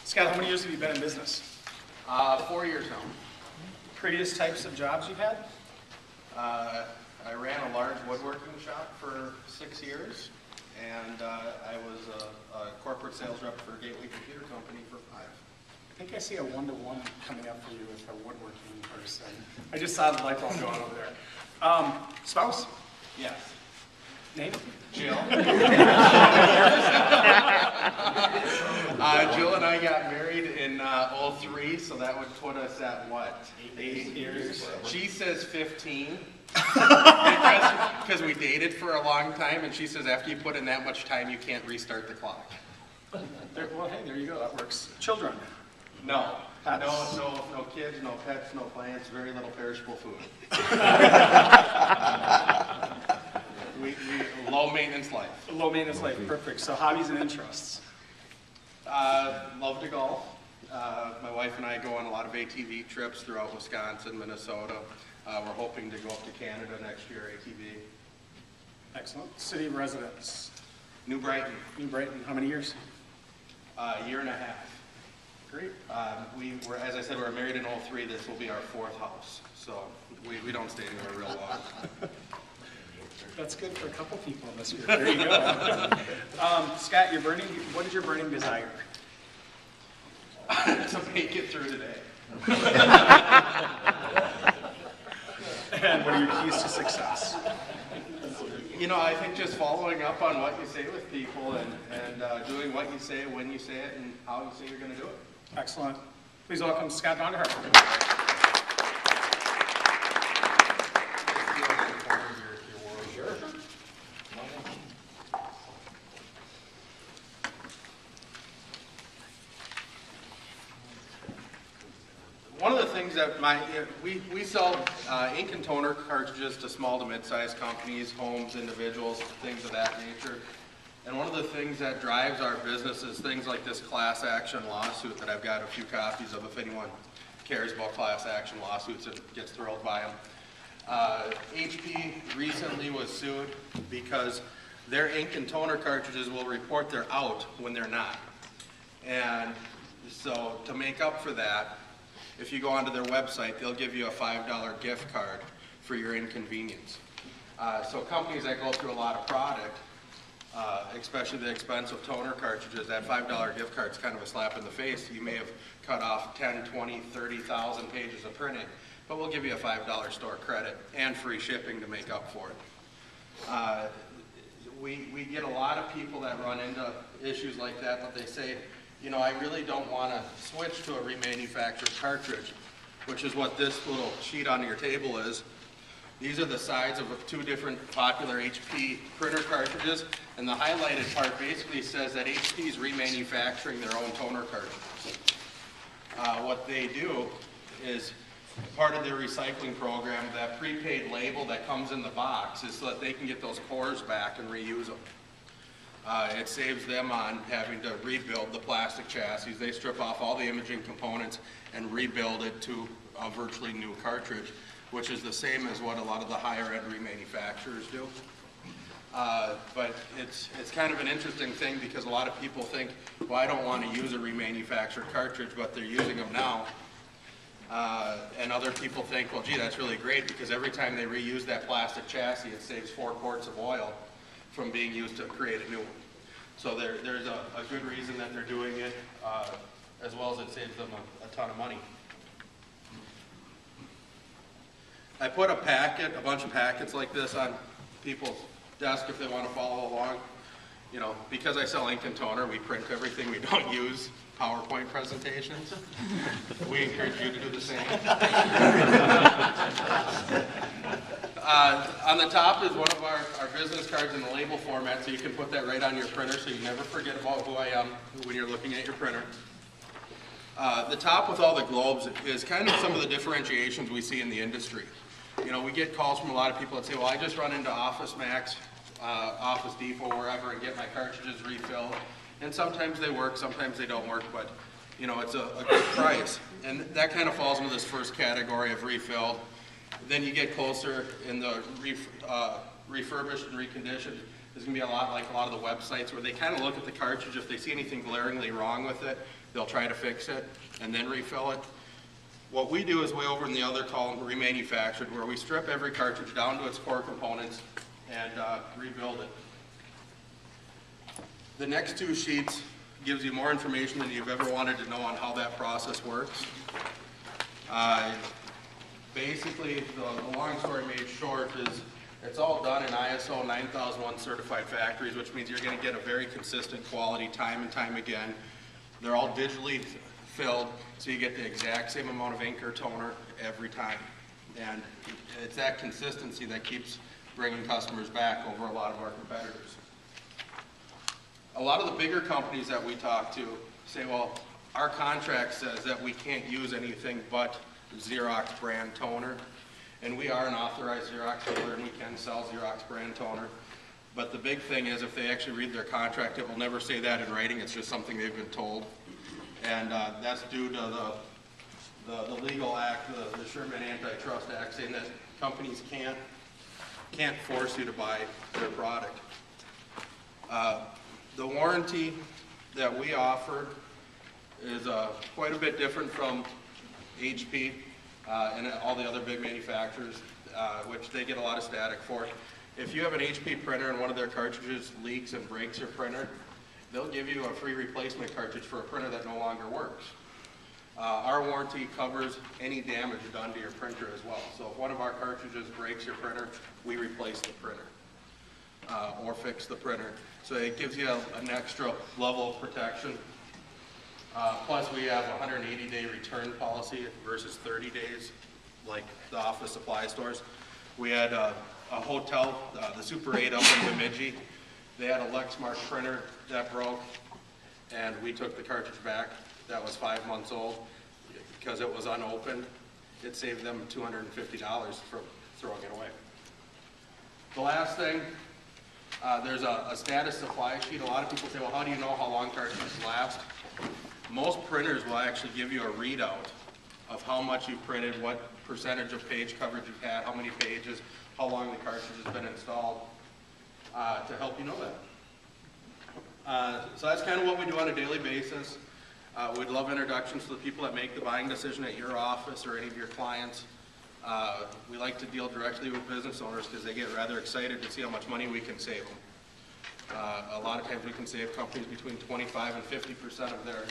Scott, how many years have you been in business? 4 years now. Previous types of jobs you've had? I ran a large woodworking shop for 6 years, and I was a corporate sales rep for Gateway Computer Company for 5. I think I see a one-to-one coming up for you with a woodworking person. I just saw the light bulb going over there. Spouse? Yes. Name? Jill. Jill and I got married in 03, so that would put us at what? 8 years? She says 15. Because we dated for a long time, and she says after you put in that much time, you can't restart the clock. Well, hey, there you go. That works. Children? No. Pets? No kids, no pets, no plants, very little perishable food. we low maintenance life. Low maintenance life, perfect. So hobbies and interests? Love to golf. My wife and I go on a lot of ATV trips throughout Wisconsin, Minnesota. We're hoping to go up to Canada next year, ATV. Excellent. City of residence? New Brighton. New Brighton. How many years? A year and a half. Great. As I said, we were married in 03. This will be our 4th house. So we don't stay anywhere real long. That's good for a couple people in this group. There you go. Scott, what is your burning desire? To make it through today. And what are your keys to success? You know, I think just following up on what you say with people and doing what you say, when you say it, and how you say you're going to do it. Excellent. Please welcome Scott Vonderharr. One of the things that we sell ink and toner cartridges to small to mid-sized companies, homes, individuals, things of that nature. And one of the things that drives our business is things like this class action lawsuit that I've got a few copies of if anyone cares about class action lawsuits and gets thrilled by them. HP recently was sued because their ink and toner cartridges will report they're out when they're not. And so to make up for that, if you go onto their website, they'll give you a $5 gift card for your inconvenience. So companies that go through a lot of product, especially the expensive toner cartridges, that $5 gift card is kind of a slap in the face. You may have cut off 10, 20, 30,000 pages of printing, but we'll give you a $5 store credit and free shipping to make up for it. We get a lot of people that run into issues like that, but they say, you know, I really don't want to switch to a remanufactured cartridge, which is what this little sheet on your table is. These are the sides of 2 different popular HP printer cartridges, and the highlighted part basically says that HP is remanufacturing their own toner cartridges. What they do is, part of their recycling program, that prepaid label that comes in the box is so that they can get those cores back and reuse them. It saves them on having to rebuild the plastic chassis. They strip off all the imaging components and rebuild it to a virtually new cartridge, which is the same as what a lot of the higher end remanufacturers do. But it's kind of an interesting thing because a lot of people think, well, I don't want to use a remanufactured cartridge, but they're using them now. And other people think, well, gee, that's really great because every time they reuse that plastic chassis, it saves 4 quarts of oil from being used to create a new one. So there's a good reason that they're doing it, as well as it saves them a ton of money. I put a bunch of packets like this on people's desk if they want to follow along. You know, because I sell ink and toner, we print everything. We don't use PowerPoint presentations. We encourage you to do the same. On the top is one of our business cards in the label format, so you can put that right on your printer so you never forget about who I am when you're looking at your printer. The top with all the globes is kind of some of the differentiations we see in the industry. You know, we get calls from a lot of people that say, well, I just run into Office Max, Office Depot, wherever, and get my cartridges refilled. And sometimes they work, sometimes they don't work, but you know, it's a good price. And that kind of falls into this first category of refilled. Then you get closer in the refurbished and reconditioned. is going to be a lot like a lot of the websites where they kind of look at the cartridge. If they see anything glaringly wrong with it, they'll try to fix it and then refill it. What we do is way over in the other column, remanufactured, where we strip every cartridge down to its core components and rebuild it. The next two sheets gives you more information than you've ever wanted to know on how that process works. Basically, the long story made short is it's all done in ISO 9001 certified factories, which means you're going to get a very consistent quality time and time again. They're all digitally filled, so you get the exact same amount of ink or toner every time. And it's that consistency that keeps bringing customers back over a lot of our competitors. A lot of the bigger companies that we talk to say, well, our contract says that we can't use anything but Xerox brand toner. And we are an authorized Xerox dealer and we can sell Xerox brand toner. But the big thing is if they actually read their contract, it will never say that in writing. It's just something they've been told. And that's due to the legal act, the Suburban Antitrust Act, saying that companies can't force you to buy their product. The warranty that we offer is quite a bit different from HP and all the other big manufacturers, which they get a lot of static for. If you have an HP printer and one of their cartridges leaks and breaks your printer, they'll give you a free replacement cartridge for a printer that no longer works. Our warranty covers any damage done to your printer as well. So if one of our cartridges breaks your printer, we replace the printer or fix the printer. So it gives you an extra level of protection. Plus we have a 180-day return policy versus 30 days like the office supply stores. We had a hotel, the Super 8 up in Bemidji. They had a Lexmark printer that broke and we took the cartridge back. That was 5 months old because it was unopened. It saved them $250 from throwing it away. The last thing, there's a status supply sheet. A lot of people say, well, how do you know how long cartridges last? Most printers will actually give you a readout of how much you've printed, what percentage of page coverage you've had, how many pages, how long the cartridge has been installed, to help you know that. So that's kind of what we do on a daily basis. We'd love introductions to the people that make the buying decision at your office or any of your clients. We like to deal directly with business owners because they get rather excited to see how much money we can save them. A lot of times we can save companies between 25 and 50% of their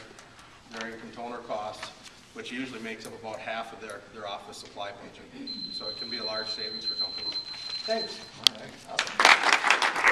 ink and toner costs, which usually makes up about half of their office supply budget. So it can be a large savings for companies. Thanks. All right. Awesome.